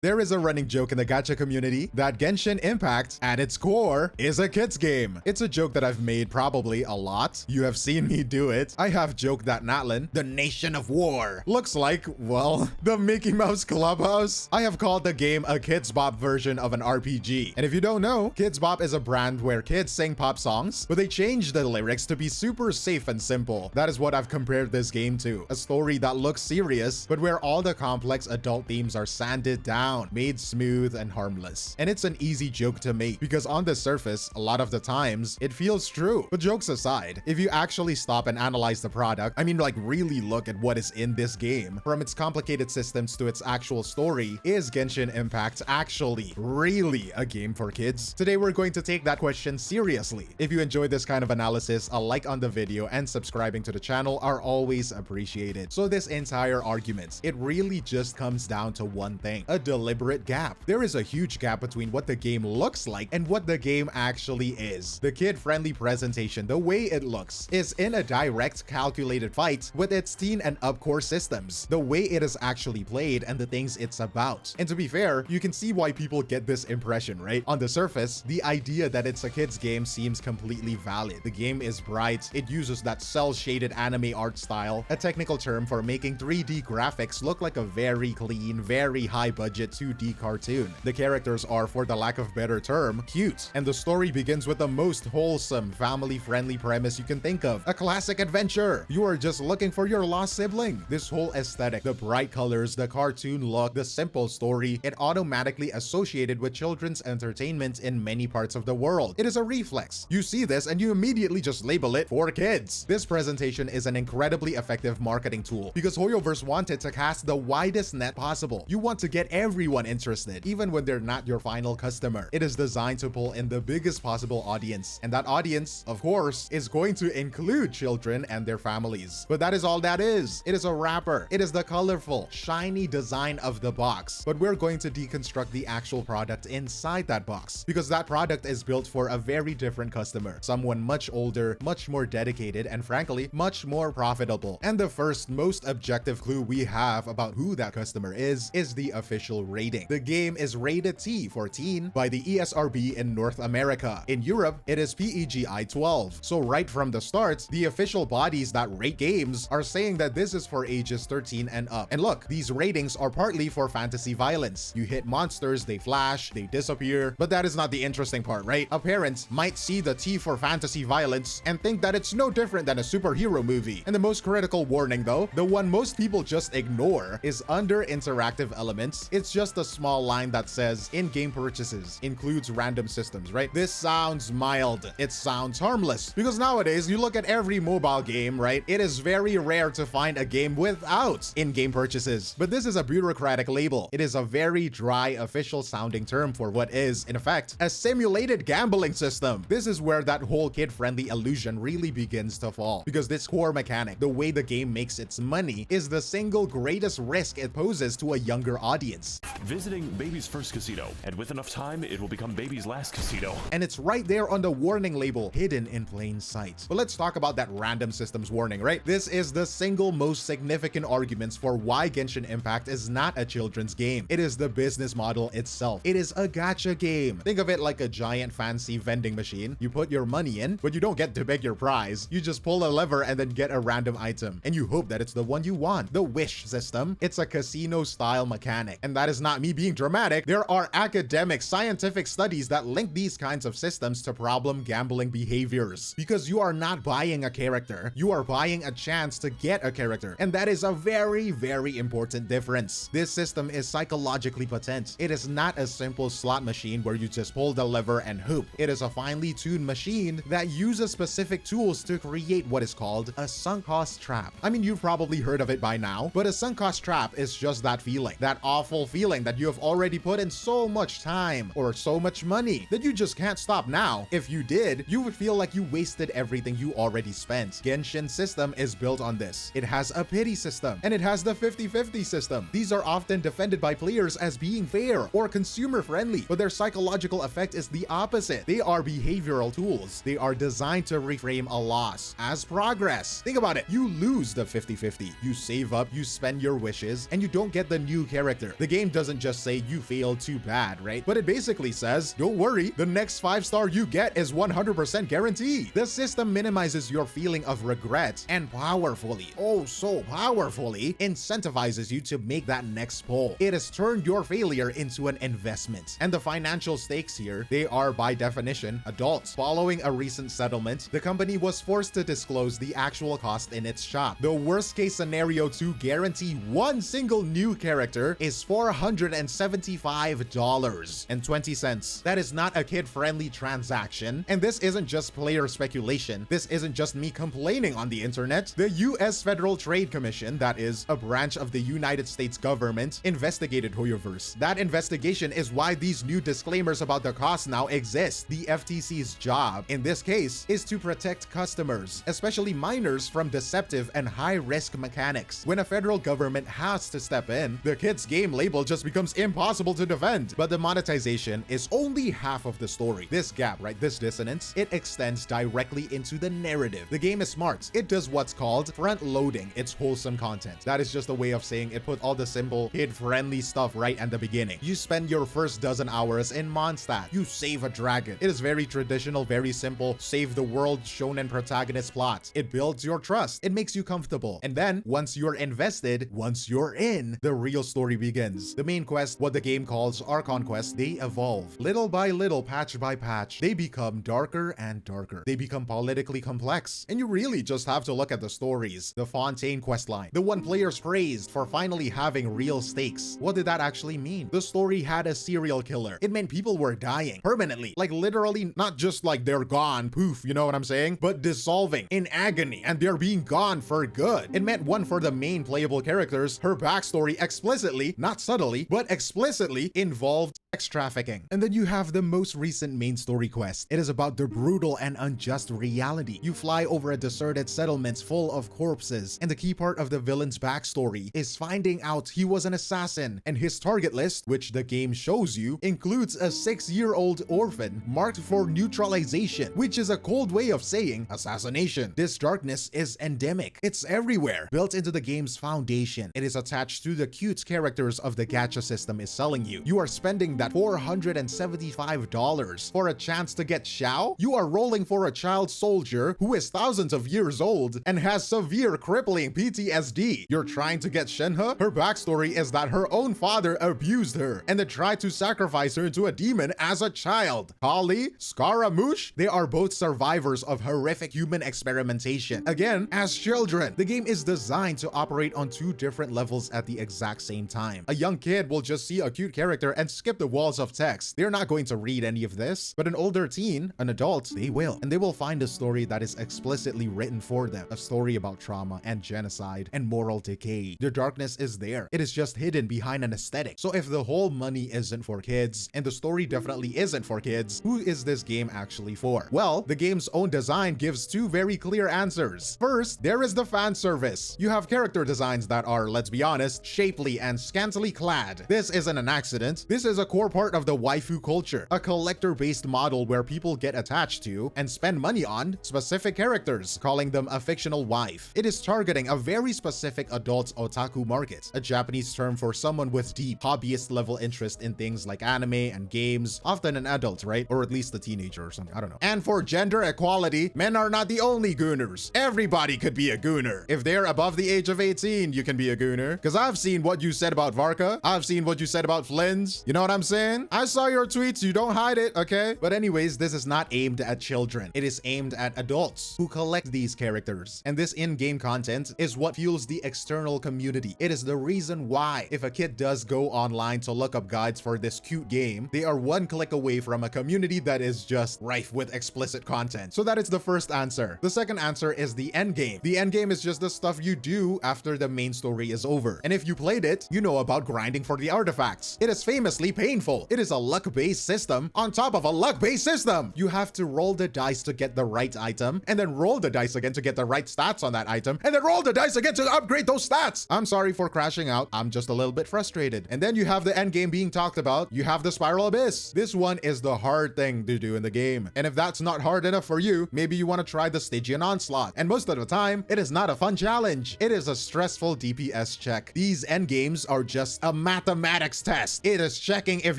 There is a running joke in the gacha community that Genshin Impact, at its core, is a kid's game. It's a joke that I've made probably a lot. You have seen me do it. I have joked that Natlan, the nation of war, looks like, well, the Mickey Mouse Clubhouse. I have called the game a Kids Bop version of an RPG. And if you don't know, Kids Bop is a brand where kids sing pop songs, but they change the lyrics to be super safe and simple. That is what I've compared this game to. A story that looks serious, but where all the complex adult themes are sanded down, made smooth and harmless. And it's an easy joke to make because on the surface, a lot of the times, it feels true. But jokes aside, if you actually stop and analyze the product, I mean like really look at what is in this game, from its complicated systems to its actual story, is Genshin Impact actually really a game for kids? Today we're going to take that question seriously. If you enjoy this kind of analysis, a like on the video and subscribing to the channel are always appreciated. So this entire argument, it really just comes down to one thing: a deliberate gap. There is a huge gap between what the game looks like and what the game actually is. The kid-friendly presentation, the way it looks, is in a direct calculated fight with its teen and up core systems, the way it is actually played and the things it's about. And to be fair, you can see why people get this impression, right? On the surface, the idea that it's a kid's game seems completely valid. The game is bright, it uses that cel-shaded anime art style, a technical term for making 3D graphics look like a very clean, very high-budget 2D cartoon. The characters are, for the lack of better term, cute. And the story begins with the most wholesome, family-friendly premise you can think of. A classic adventure! You are just looking for your lost sibling. This whole aesthetic, the bright colors, the cartoon look, the simple story, it automatically associated with children's entertainment in many parts of the world. It is a reflex. You see this and you immediately just label it for kids. This presentation is an incredibly effective marketing tool because HoYoverse wanted to cast the widest net possible. You want to get everyone interested, even when they're not your final customer. It is designed to pull in the biggest possible audience, and that audience, of course, is going to include children and their families. But that is all that is. It is a wrapper. It is the colorful, shiny design of the box. But we're going to deconstruct the actual product inside that box, because that product is built for a very different customer. Someone much older, much more dedicated, and frankly, much more profitable. And the first, most objective clue we have about who that customer is the official rating. The game is rated T for teen by the ESRB in North America. In Europe, it is PEGI 12. So right from the start, the official bodies that rate games are saying that this is for ages 13 and up. And look, these ratings are partly for fantasy violence. You hit monsters, they flash, they disappear, but that is not the interesting part, right? A parent might see the T for fantasy violence and think that it's no different than a superhero movie. And the most critical warning though, the one most people just ignore, is under interactive elements. It's just a small line that says in-game purchases includes random systems, right? This sounds mild. It sounds harmless because nowadays you look at every mobile game, right? It is very rare to find a game without in-game purchases. But this is a bureaucratic label. It is a very dry, official sounding term for what is, in effect, a simulated gambling system. This is where that whole kid-friendly illusion really begins to fall, because this core mechanic, the way the game makes its money, is the single greatest risk it poses to a younger audience. Visiting baby's first casino, and with enough time, it will become baby's last casino. And it's right there on the warning label, hidden in plain sight. But let's talk about that random systems warning, right? This is the single most significant arguments for why Genshin Impact is not a children's game. It is the business model itself. It is a gacha game. Think of it like a giant fancy vending machine. You put your money in, but you don't get to pick your prize. You just pull a lever and then get a random item, and you hope that it's the one you want. The wish system, it's a casino style mechanic. And that is not me being dramatic. There are academic, scientific studies that link these kinds of systems to problem gambling behaviors. Because you are not buying a character, you are buying a chance to get a character. And that is a very, very important difference. This system is psychologically potent. It is not a simple slot machine where you just pull the lever and hope. It is a finely tuned machine that uses specific tools to create what is called a sunk cost trap. I mean, you've probably heard of it by now, but a sunk cost trap is just that feeling, that awful feeling that you have already put in so much time or so much money that you just can't stop now. If you did, you would feel like you wasted everything you already spent. Genshin's system is built on this. It has a pity system and it has the 50-50 system. These are often defended by players as being fair or consumer friendly, but their psychological effect is the opposite. They are behavioral tools. They are designed to reframe a loss as progress. Think about it. You lose the 50-50. You save up, you spend your wishes, and you don't get the new character. The game doesn't just say you failed too bad, right? But it basically says, don't worry, the next 5-star you get is 100% guaranteed. The system minimizes your feeling of regret and powerfully, oh so powerfully, incentivizes you to make that next pull. It has turned your failure into an investment. And the financial stakes here, they are by definition adults. Following a recent settlement, the company was forced to disclose the actual cost in its shop. The worst case scenario to guarantee one single new character is $475.20. That is not a kid-friendly transaction. And this isn't just player speculation. This isn't just me complaining on the internet. The US Federal Trade Commission, that is a branch of the United States government, investigated HoYoverse. That investigation is why these new disclaimers about the cost now exist. The FTC's job, in this case, is to protect customers, especially minors, from deceptive and high-risk mechanics. When a federal government has to step in, the kid's game label just becomes impossible to defend. But the monetization is only half of the story. This gap, right, this dissonance, it extends directly into the narrative. The game is smart. It does what's called front-loading its wholesome content. That is just a way of saying it put all the simple, kid-friendly stuff right at the beginning. You spend your first dozen hours in Mondstadt. You save a dragon. It is very traditional, very simple, save the world shonen protagonist plot. It builds your trust. It makes you comfortable. And then, once you're invested, once you're in, the real story begins. The main quest, what the game calls Archon Quest, they evolve. Little by little, patch by patch, they become darker and darker. They become politically complex. And you really just have to look at the stories. The Fontaine questline, the one players praised for finally having real stakes. What did that actually mean? The story had a serial killer. It meant people were dying permanently, like literally, not just like they're gone, poof, you know what I'm saying? But dissolving in agony, and they're being gone for good. It meant one for the main playable characters, her backstory explicitly, not subtly, but explicitly involved sex trafficking. And then you have the most recent main story quest. It is about the brutal and unjust reality. You fly over a deserted settlement full of corpses, and the key part of the villain's backstory is finding out he was an assassin, and his target list, which the game shows you, includes a 6-year-old orphan marked for neutralization, which is a cold way of saying assassination. This darkness is endemic. It's everywhere, built into the game's foundation. It is attached to the cute characters of the gacha system is selling you. You are spending that $475 for a chance to get Xiao? You are rolling for a child soldier who is thousands of years old and has severe crippling PTSD. You're trying to get Shenhe? Her backstory is that her own father abused her and then tried to sacrifice her to a demon as a child. 𝗖cie, Scaramouche, they are both survivors of horrific human experimentation. Again, as children, the game is designed to operate on two different levels at the exact same time. A young kid will just see a cute character and skip the walls of text. They're not going to read any of this, but an older teen, an adult, they will. And they will find a story that is explicitly written for them. A story about trauma and genocide and moral decay. The darkness is there. It is just hidden behind an aesthetic. So if the whole money isn't for kids, and the story definitely isn't for kids, who is this game actually for? Well, the game's own design gives two very clear answers. First, there is the fan service. You have character designs that are, let's be honest, shapely and scantily clad. This isn't an accident. This is a core part of the waifu culture, a collector-based model where people get attached to and spend money on specific characters, calling them a fictional wife. It is targeting a very specific adult otaku market, a Japanese term for someone with deep hobbyist-level interest in things like anime and games, often an adult, right? Or at least a teenager or something, I don't know. And for gender equality, men are not the only gooners. Everybody could be a gooner. If they're above the age of 18, you can be a gooner. Because I've seen what you said about Varka. I've seen what you said about Flynn's. You know what I'm saying? I saw your tweets, you don't hide it, okay? But anyways, this is not aimed at children. It is aimed at adults who collect these characters. And this in-game content is what fuels the external community. It is the reason why, if a kid does go online to look up guides for this cute game, they are one click away from a community that is just rife with explicit content. So that is the first answer. The second answer is the endgame. The endgame is just the stuff you do after the main story is over. And if you played it, you know about grinding for the artifacts. It is famously painful. painful. It is a luck-based system on top of a luck-based system. You have to roll the dice to get the right item, and then roll the dice again to get the right stats on that item, and then roll the dice again to upgrade those stats. I'm sorry for crashing out. I'm just a little bit frustrated. And then you have the endgame being talked about. You have the Spiral Abyss. This one is the hard thing to do in the game. And if that's not hard enough for you, maybe you want to try the Stygian Onslaught. And most of the time, it is not a fun challenge. It is a stressful DPS check. These endgames are just a mathematics test. It is checking if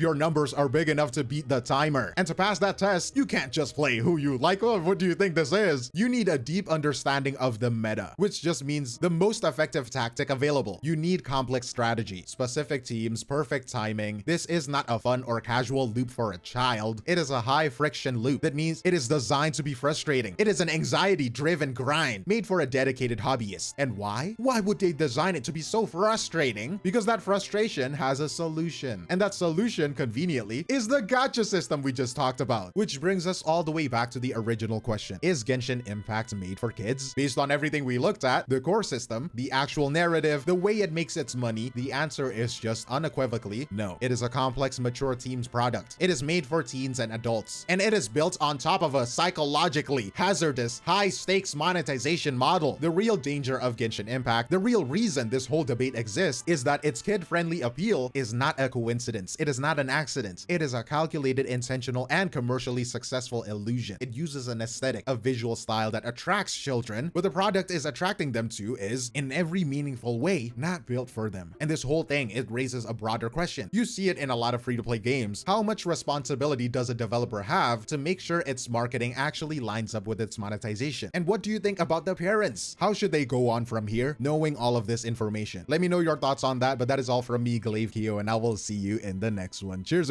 your numbers are big enough to beat the timer. And to pass that test, you can't just play who you like. Oh, what do you think this is? You need a deep understanding of the meta, which just means the most effective tactic available. You need complex strategy, specific teams, perfect timing. This is not a fun or casual loop for a child. It is a high friction loop. That means it is designed to be frustrating. It is an anxiety-driven grind made for a dedicated hobbyist. And why? Why would they design it to be so frustrating? Because that frustration has a solution. And that solution, conveniently, is the gacha system we just talked about. Which brings us all the way back to the original question. Is Genshin Impact made for kids? Based on everything we looked at, the core system, the actual narrative, the way it makes its money, the answer is just unequivocally no. It is a complex, mature teens product. It is made for teens and adults. And it is built on top of a psychologically hazardous, high-stakes monetization model. The real danger of Genshin Impact, the real reason this whole debate exists, is that its kid-friendly appeal is not a coincidence. It is not an accident. It is a calculated, intentional, and commercially successful illusion. It uses an aesthetic, a visual style that attracts children. What the product is attracting them to is, in every meaningful way, not built for them. And this whole thing, it raises a broader question. You see it in a lot of free-to-play games. How much responsibility does a developer have to make sure its marketing actually lines up with its monetization? And what do you think about the parents? How should they go on from here, knowing all of this information? Let me know your thoughts on that, but that is all from me, 𝗖cie𝗽𝗆𝗵𝗁, and I will see you in the next one. Cheers!